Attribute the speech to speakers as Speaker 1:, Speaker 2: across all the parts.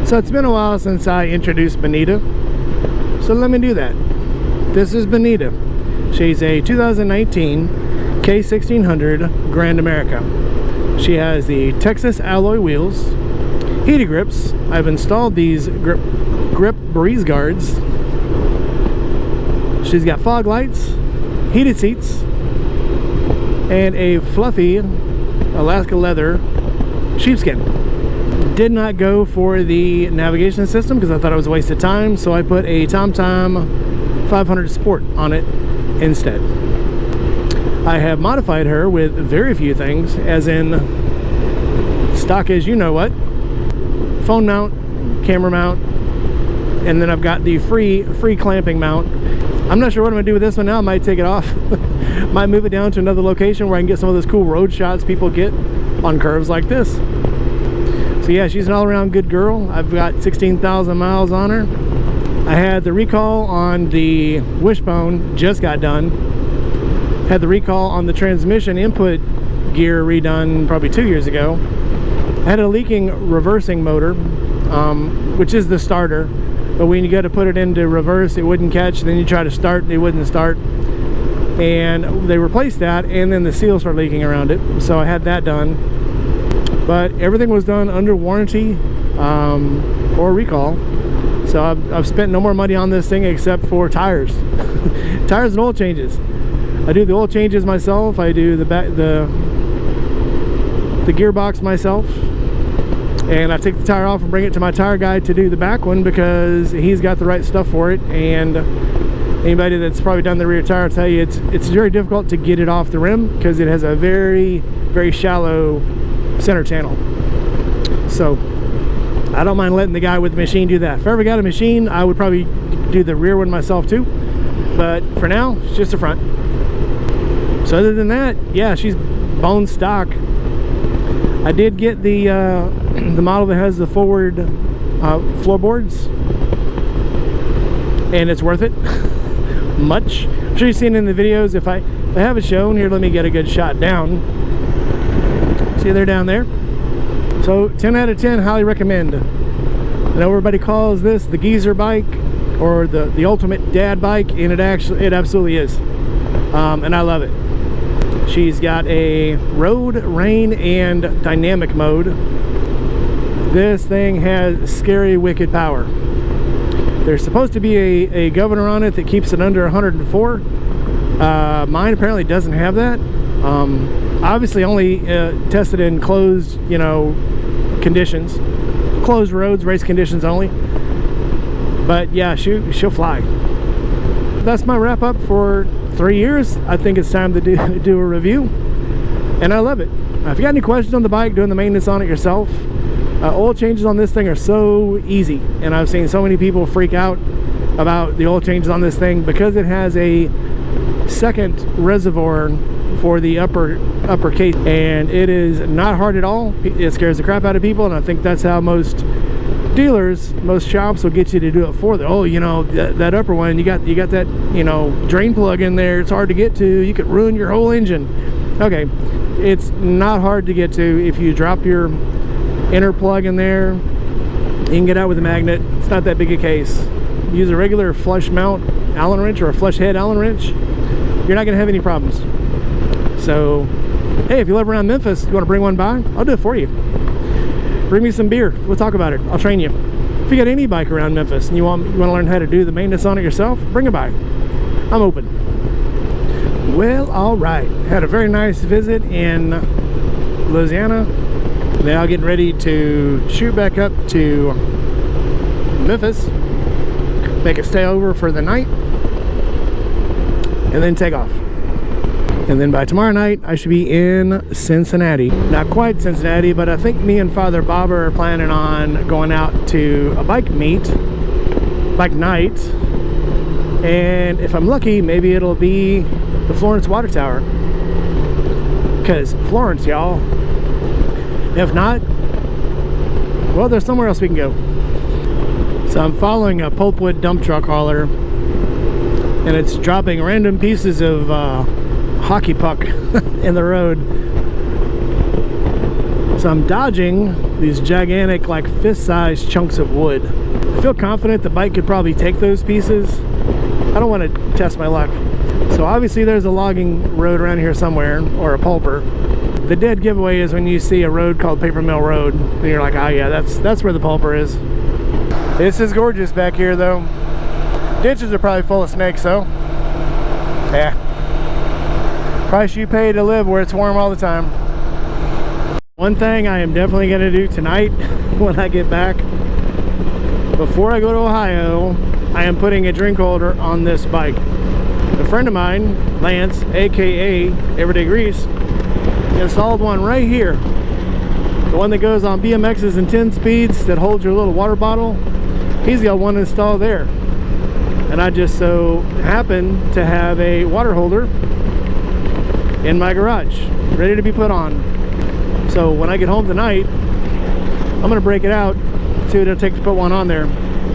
Speaker 1: So it's been a while since I introduced Benita, so let me do that. This is Benita. She's a 2019 K1600 Grand America. She has the Texas alloy wheels, heated grips. I've installed these grip breeze guards. She's got fog lights, heated seats, and a fluffy Alaska leather sheepskin. Did not go for the navigation system because I thought it was a waste of time, so I put a TomTom 500 Sport on it instead. I have modified her with very few things, as in stock as you know what, phone mount, camera mount, and then I've got the free clamping mount. I'm not sure what I'm gonna do with this one now. I might take it off. Might move it down to another location where I can get some of those cool road shots people get on curves like this. So yeah, she's an all-around good girl. I've got 16,000 miles on her. I had the recall on the wishbone, just got done. Had the recall on the transmission input gear redone probably 2 years ago. I had a leaking reversing motor, which is the starter, but when you go to put it into reverse, it wouldn't catch. Then you try to start, it wouldn't start. And they replaced that, and then the seal started leaking around it. So I had that done. But everything was done under warranty or recall. So I've spent no more money on this thing except for tires. Tires and oil changes. I do the oil changes myself. I do the gearbox myself. And I take the tire off and bring it to my tire guy to do the back one because he's got the right stuff for it. And anybody that's probably done the rear tire will tell you it's very difficult to get it off the rim because it has a very, very shallow center channel. So I don't mind letting the guy with the machine do that. If I ever got a machine, I would probably do the rear one myself too, but for now it's just the front. So other than that, yeah, she's bone stock. I did get the model that has the forward floorboards, and it's worth it. Much. I'm sure you've seen it in the videos. If I have it shown here, let me get a good shot down. See, they're down there. So 10 out of 10, highly recommend. I know everybody calls this the geezer bike or the ultimate dad bike, and it absolutely is. And I love it. She's got a road, rain, and dynamic mode. This thing has scary, wicked power. There's supposed to be a governor on it that keeps it under 104. Mine apparently doesn't have that. Obviously only tested in closed, conditions, closed roads, race conditions only. But yeah, she'll fly. That's my wrap up for 3 years. I think it's time to do a review, and I love it. If you got any questions on the bike, doing the maintenance on it yourself, oil changes on this thing are so easy, and I've seen so many people freak out about the oil changes on this thing because it has a second reservoir for the upper case, and it is not hard at all. It scares the crap out of people, and I think that's how most dealers, most shops will get you to do it for them. Oh, that upper one, you got that drain plug in there, it's hard to get to, you could ruin your whole engine. Okay, it's not hard to get to. If you drop your inner plug in there, you can get out with a magnet. It's not that big a case. Use a regular flush mount Allen wrench or a flush head Allen wrench, you're not gonna have any problems. So hey, if you live around Memphis, you want to bring one by, I'll do it for you. Bring me some beer, we'll talk about it, I'll train you. If you got any bike around Memphis and you want to learn how to do the maintenance on it yourself, bring it by. I'm open. Well, all right, had a very nice visit in Louisiana. Now getting ready to shoot back up to Memphis, make a stay over for the night, and then take off. And then by tomorrow night, I should be in Cincinnati. Not quite Cincinnati, but I think me and Father Bob are planning on going out to a bike meet, bike night. And if I'm lucky, maybe it'll be the Florence Water Tower. Because Florence, y'all. If not, well, there's somewhere else we can go. So I'm following a pulpwood dump truck hauler, and it's dropping random pieces of hockey puck in the road. So I'm dodging these gigantic, like fist-sized chunks of wood. I feel confident the bike could probably take those pieces. I don't want to test my luck. So obviously there's a logging road around here somewhere, or a pulper. The dead giveaway is when you see a road called Paper Mill Road, and you're like, oh yeah, that's where the pulper is. This is gorgeous back here though. Ditches are probably full of snakes though. Yeah. Price you pay to live where it's warm all the time. One thing I am definitely going to do tonight when I get back, before I go to Ohio, I am putting a drink holder on this bike. A friend of mine, Lance, aka Everyday Grease, installed one right here. The one that goes on BMXs and 10 speeds that holds your little water bottle. He's got one installed there. And I just so happen to have a water holder in my garage, ready to be put on. So when I get home tonight, I'm gonna break it out, see what it'll take to put one on there.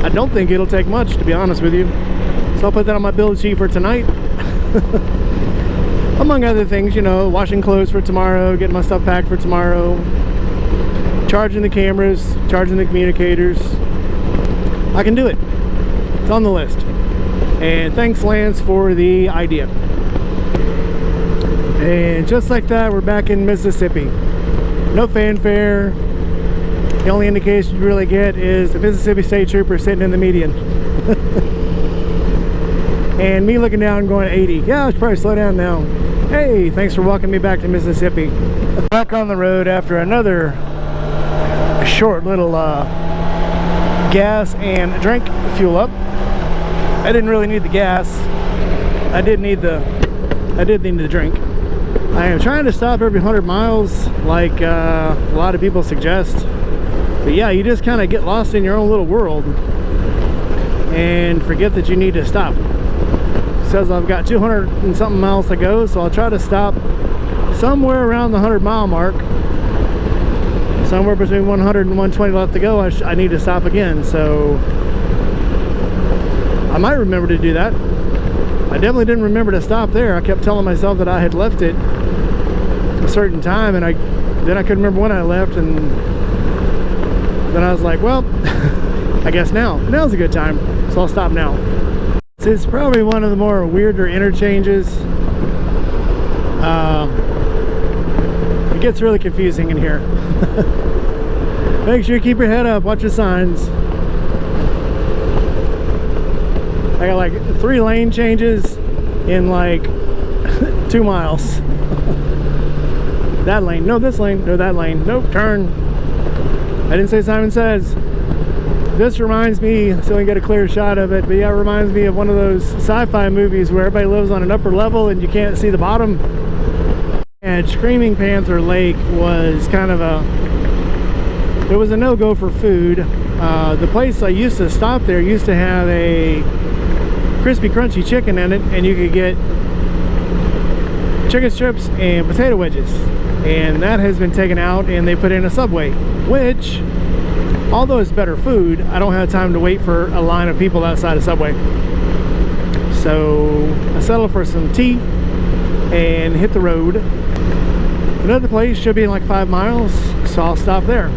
Speaker 1: I don't think it'll take much, to be honest with you. So I'll put that on my build sheet for tonight. Among other things, you know, washing clothes for tomorrow, getting my stuff packed for tomorrow, charging the cameras, charging the communicators. I can do it. It's on the list. And thanks, Lance, for the idea. And just like that, we're back in Mississippi. No fanfare. The only indication you really get is the Mississippi State Trooper sitting in the median. And me looking down going 80. Yeah, I should probably slow down now. Hey, thanks for welcoming me back to Mississippi. Back on the road after another short little gas and drink fuel up. I didn't really need the gas. I did need the drink. I am trying to stop every 100 miles like a lot of people suggest. But yeah, you just kind of get lost in your own little world and forget that you need to stop. It says I've got 200 and something miles to go, so I'll try to stop somewhere around the 100-mile mark. Somewhere between 100 and 120 left to go, I need to stop again. So I might remember to do that. I definitely didn't remember to stop there. I kept telling myself that I had left it a certain time, and then I couldn't remember when I left, and then I was like, well, I guess now's a good time, so I'll stop now. This is probably one of the more weirder interchanges. It gets really confusing in here. Make sure you keep your head up, watch the signs. I got like 3 lane changes in like 2 miles. That lane, no, this lane, no, that lane, nope, turn. I didn't say Simon Says. This reminds me, so we get a clear shot of it, but yeah, it reminds me of one of those sci-fi movies where everybody lives on an upper level and you can't see the bottom. And Screaming Panther Lake was kind of it was a no-go for food. The place I used to stop there used to have a crispy crunchy chicken in it, and you could get chicken strips and potato wedges, and that has been taken out and they put in a Subway, which, although it's better food, I don't have time to wait for a line of people outside of Subway. So I settled for some tea and hit the road. Another place should be in like 5 miles, so I'll stop there.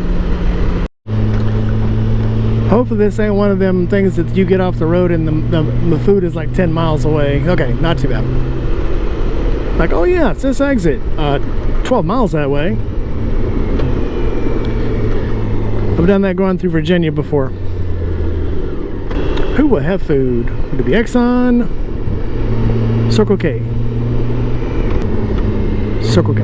Speaker 1: Hopefully this ain't one of them things that you get off the road and the food is like 10 miles away. Okay, not too bad. Like, oh yeah, it's this exit. 12 miles that way. I've done that going through Virginia before. Who will have food? Would it be Exxon? Circle K. Circle K.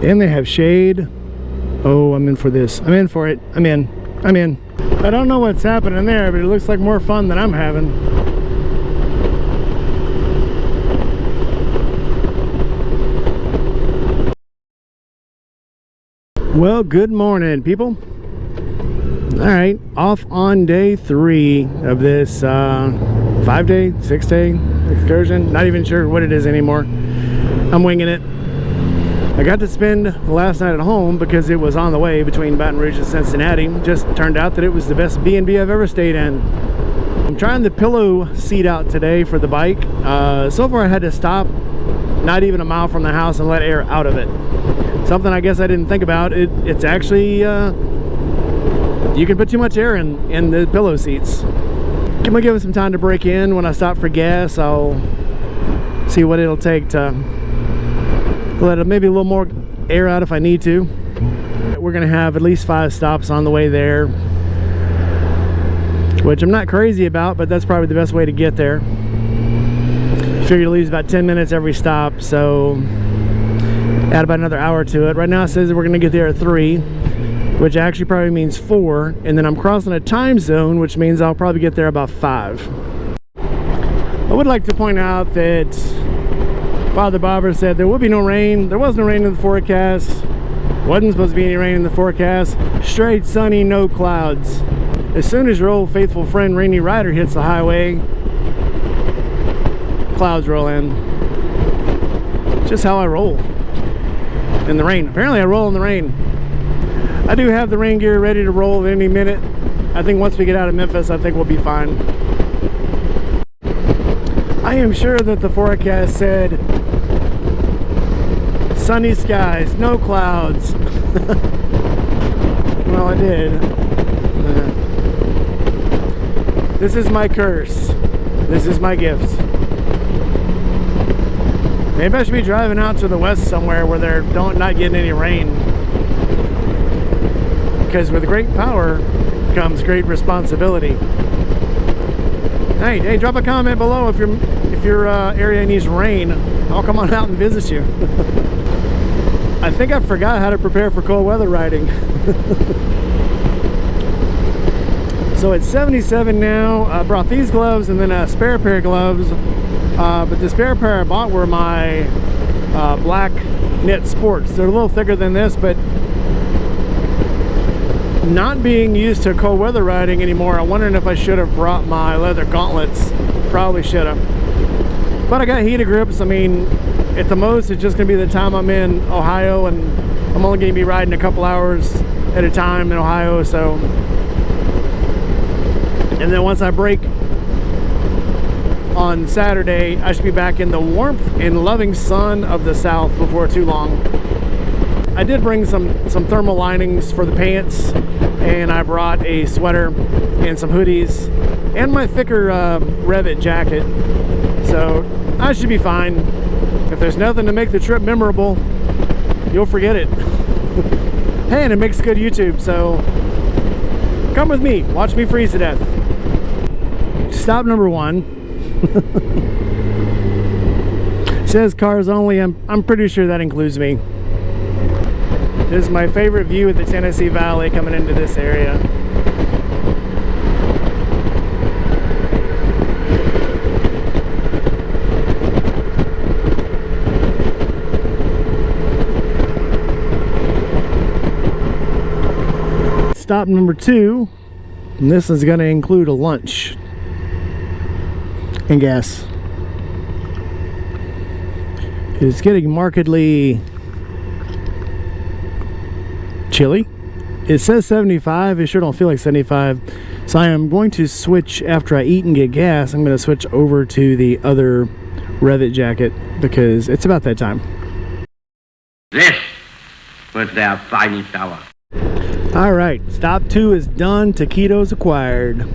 Speaker 1: And they have shade. Oh, I'm in for this. I'm in for it. I'm in. I don't know what's happening there, but it looks like more fun than I'm having. Well, good morning, people. All right, off on day 3 of this 5-day, 6-day excursion. Not even sure what it is anymore. I'm winging it. I got to spend the last night at home because it was on the way between Baton Rouge and Cincinnati. Just turned out that it was the best B&B I've ever stayed in. I'm trying the pillow seat out today for the bike. So far I had to stop not even a mile from the house and let air out of it. Something I guess I didn't think about. It's actually, you can put too much air in the pillow seats. I'm gonna give it some time to break in. When I stop for gas, I'll see what it'll take to let it, maybe a little more air out if I need to. We're gonna have at least 5 stops on the way there, which I'm not crazy about, but that's probably the best way to get there. Figure to lose about 10 minutes every stop, so add about another hour to it. Right now it says that we're gonna get there at 3, which actually probably means 4, and then I'm crossing a time zone, which means I'll probably get there about 5. I would like to point out that Father Bobber said there will be no rain. There was no rain in the forecast. Wasn't supposed to be any rain in the forecast. Straight sunny, no clouds. As soon as your old faithful friend Rainy Rider hits the highway, clouds roll in. It's just how I roll in the rain. Apparently I roll in the rain. I do have the rain gear ready to roll at any minute. I think once we get out of Memphis, I think we'll be fine. I am sure that the forecast said sunny skies, no clouds. Well, I did. This is my curse. This is my gift. Maybe I should be driving out to the west somewhere where they're not getting any rain. Because with great power comes great responsibility. Hey, drop a comment below if your area needs rain. I'll come on out and visit you. I think I forgot how to prepare for cold weather riding. So it's 77 now. I brought these gloves and then a spare pair of gloves. But the spare pair I bought were my black knit sports. They're a little thicker than this, but not being used to cold weather riding anymore, I'm wondering if I should have brought my leather gauntlets. Probably should have. But I got heated grips. I mean, at the most, it's just going to be the time I'm in Ohio, and I'm only going to be riding a couple hours at a time in Ohio, so. And then once I break on Saturday, I should be back in the warmth and loving sun of the South before too long. I did bring some thermal linings for the pants, and I brought a sweater and some hoodies and my thicker Rev-It jacket, so I should be fine. If there's nothing to make the trip memorable, you'll forget it. Hey, and it makes good YouTube, so come with me, watch me freeze to death. Stop number 1. Says cars only. I'm pretty sure that includes me. This is my favorite view of the Tennessee Valley coming into this area. Stop number 2, and this is going to include a lunch and gas. It's getting markedly chilly. It says 75. It sure don't feel like 75. So I am going to switch after I eat and get gas. I'm going to switch over to the other Rev-It jacket because it's about that time.
Speaker 2: This was their finest hour.
Speaker 1: All right, stop 2 is done. Taquitos acquired.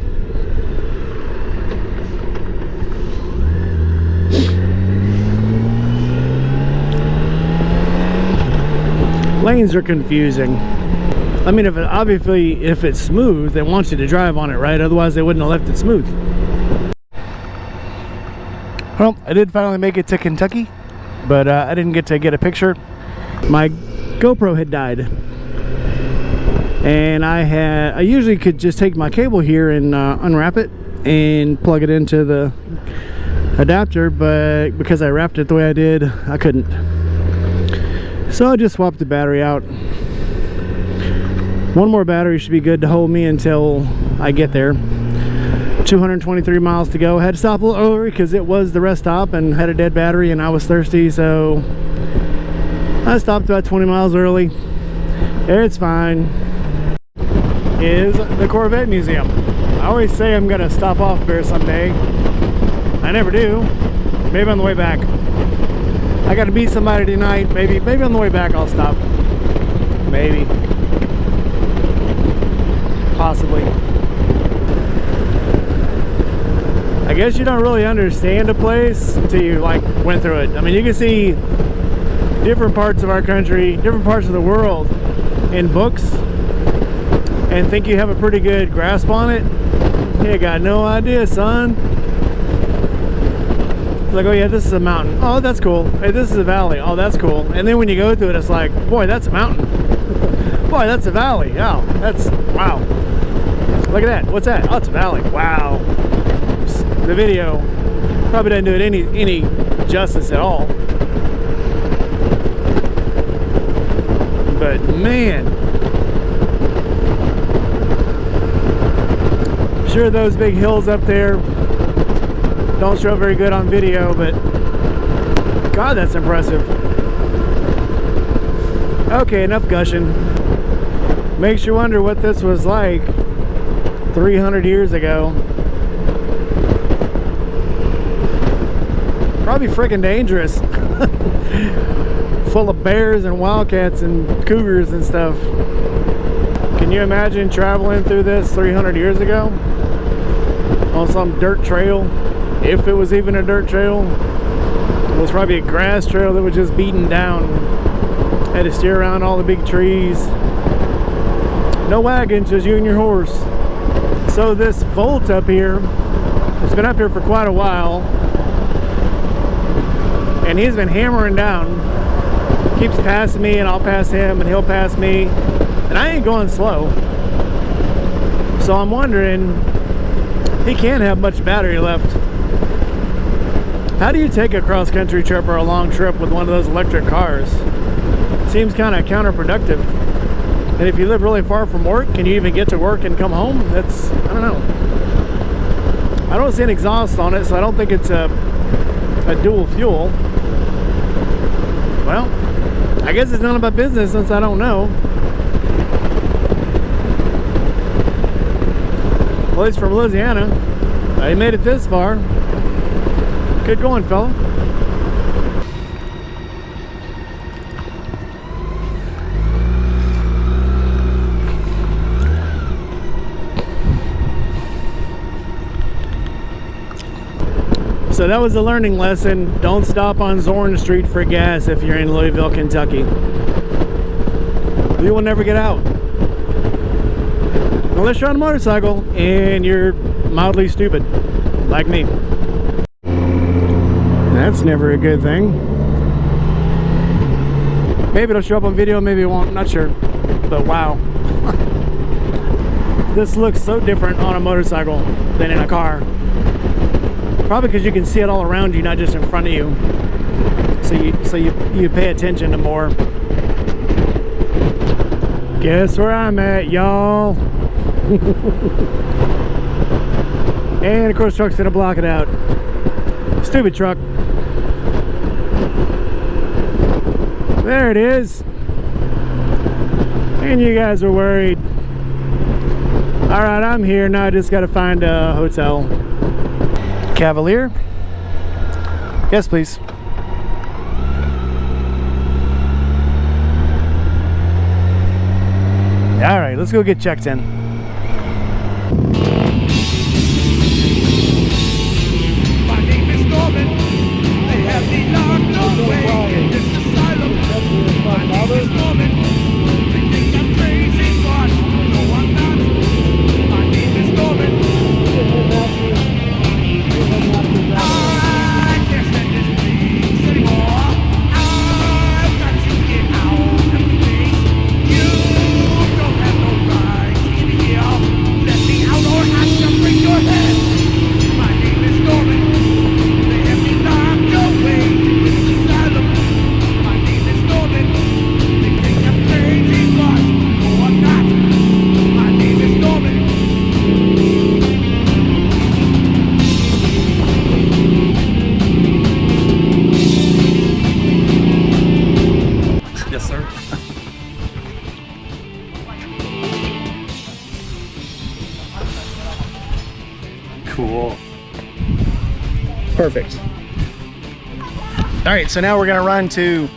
Speaker 1: Lanes are confusing. I mean, if it's smooth, they want you to drive on it, right? Otherwise, they wouldn't have left it smooth. Well, I did finally make it to Kentucky, but I didn't get to get a picture. My GoPro had died. And I usually could just take my cable here and unwrap it and plug it into the adapter, but because I wrapped it the way I did, I couldn't. So I just swapped the battery out. One more battery should be good to hold me until I get there. 223 miles to go. Had to stop a little early because it was the rest stop and had a dead battery and I was thirsty, so I stopped about 20 miles early. It's fine. Is the Corvette Museum. I always say I'm gonna stop off there someday. I never do. Maybe on the way back. I gotta meet somebody tonight. Maybe on the way back I'll stop. Maybe. Possibly. I guess you don't really understand a place until you like went through it. I mean, you can see different parts of our country, different parts of the world in books and think you have a pretty good grasp on it. You got no idea, son. It's like, oh yeah, this is a mountain. Oh, that's cool. Hey, this is a valley. Oh, that's cool. And then when you go through it, it's like, boy, that's a mountain. Boy, that's a valley. Oh, that's, wow. Look at that. What's that? Oh, it's a valley. Wow. The video probably doesn't do it any justice at all. But man, I'm sure those big hills up there don't show very good on video, but God, that's impressive. Okay, enough gushing. Makes you wonder what this was like 300 years ago. Probably freaking dangerous. Full of bears and wildcats and cougars and stuff. Can you imagine traveling through this 300 years ago? On some dirt trail? If it was even a dirt trail. It was probably a grass trail that was just beaten down. Had to steer around all the big trees. No wagons, just you and your horse. So this Volt up here, it's been up here for quite a while. And he's been hammering down. Keeps passing me and I'll pass him and he'll pass me. And I ain't going slow. So I'm wondering, he can't have much battery left. How do you take a cross-country trip or a long trip with one of those electric cars? Seems kind of counterproductive. And if you live really far from work, can you even get to work and come home? That's, I don't know. I don't see an exhaust on it, so I don't think it's a dual fuel. Well, I guess it's none of my business since I don't know. Well, he's from Louisiana. He made it this far. Good going, fella. So that was a learning lesson. Don't stop on Zorn Street for gas if you're in Louisville, Kentucky. You will never get out. Unless you're on a motorcycle and you're mildly stupid, like me. That's never a good thing. Maybe it'll show up on video, maybe it won't, not sure. But wow. This looks so different on a motorcycle than in a car. Probably because you can see it all around you, not just in front of you. So you pay attention to more. Guess where I'm at, y'all. And of course, truck's gonna block it out. Stupid truck. There it is. And you guys are worried. All right, I'm here now. I just gotta find a hotel. Cavalier? Yes, please. All right, let's go get checked in.
Speaker 3: My name is Norman. They have me locked away in this asylum. My name is Norman. They think I'm crazy, but no, I'm not. My name is Norman. I can't stand this place anymore. I've got to get out of the place. You don't have no right in here. Let me out or I shall break your head. My name is Norman. They have me locked away in this asylum. My name is Norman. They think I'm crazy, but no, I'm not. My name is Norman.
Speaker 4: Yes, sir. wall.
Speaker 1: Perfect. All right, so now we're gonna run to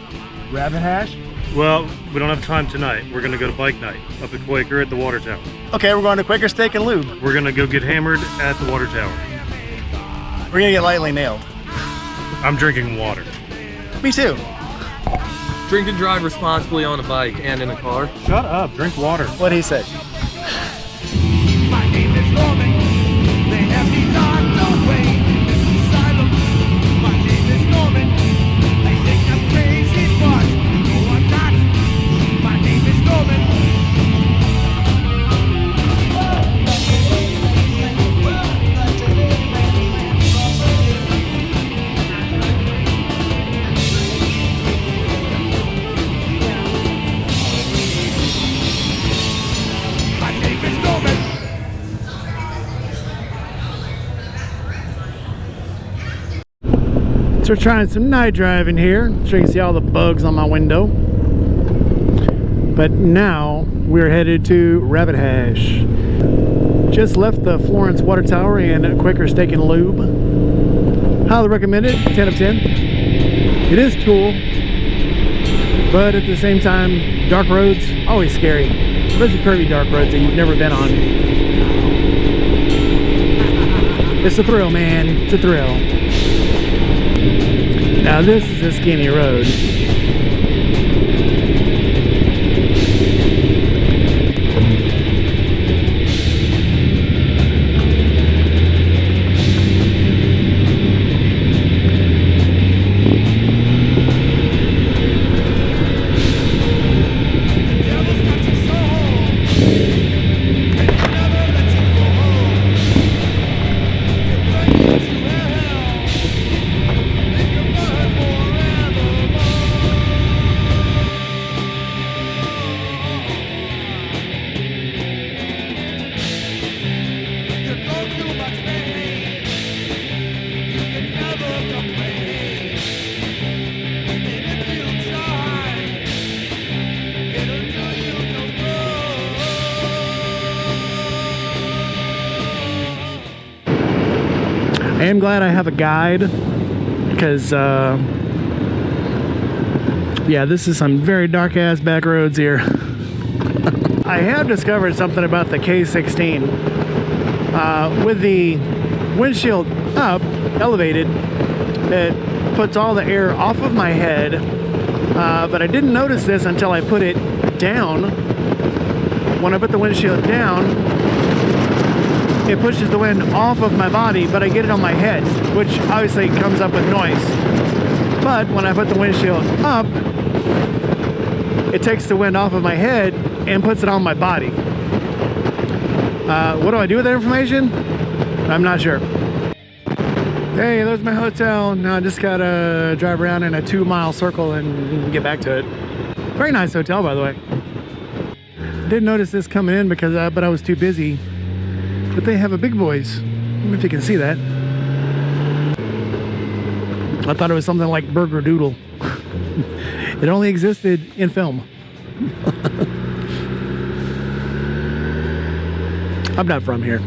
Speaker 1: Rabbit Hash.
Speaker 4: Well, we don't have time tonight. We're gonna go to bike night up at Quaker at the water tower.
Speaker 1: Okay, we're going to Quaker Steak and Lube.
Speaker 4: We're gonna go get hammered at the water tower.
Speaker 1: We're gonna get lightly nailed.
Speaker 4: I'm drinking water.
Speaker 1: Me too.
Speaker 5: Drink and drive responsibly on a bike and in a car.
Speaker 4: Shut up, drink water.
Speaker 1: What'd he say?
Speaker 3: My name is Norman. They have me locked away in this asylum. My name is Norman. They think I'm crazy, but no, I'm not. My name is Norman. My name is Norman.
Speaker 1: So we're trying some night driving here. So you can see all the bugs on my window. But now we're headed to Rabbit Hash. Just left the Florence Water Tower and Quaker Steak and Lube. Highly recommended, 10 of 10. It is cool, but at the same time, dark roads, always scary. Especially curvy dark roads that you've never been on. It's a thrill, man, it's a thrill. Now this is a skinny road.
Speaker 3: Devil's got your soul. And he'll never let you go home. He'll bring you to hell. And you'll burn forevermore. You go through much pain. You can never complain. And if you try, it'll do you no good.
Speaker 1: I am glad I have a guide because, yeah, this is some very dark ass back roads here. I have discovered something about the K16. With the windshield up, elevated, it puts all the air off of my head, but I didn't notice this until I put it down. When I put the windshield down, it pushes the wind off of my body, but I get it on my head, which obviously comes up with noise. But when I put the windshield up, it takes the wind off of my head and puts it on my body. What do I do with that information? I'm not sure. Hey, there's my hotel. Now I just gotta drive around in a 2-mile circle and get back to it. Very nice hotel, by the way. Didn't notice this coming in because but I was too busy. But they have a Big Boys. I don't know if you can see that. I thought it was something like Burger Doodle. It only existed in film. I'm not from here.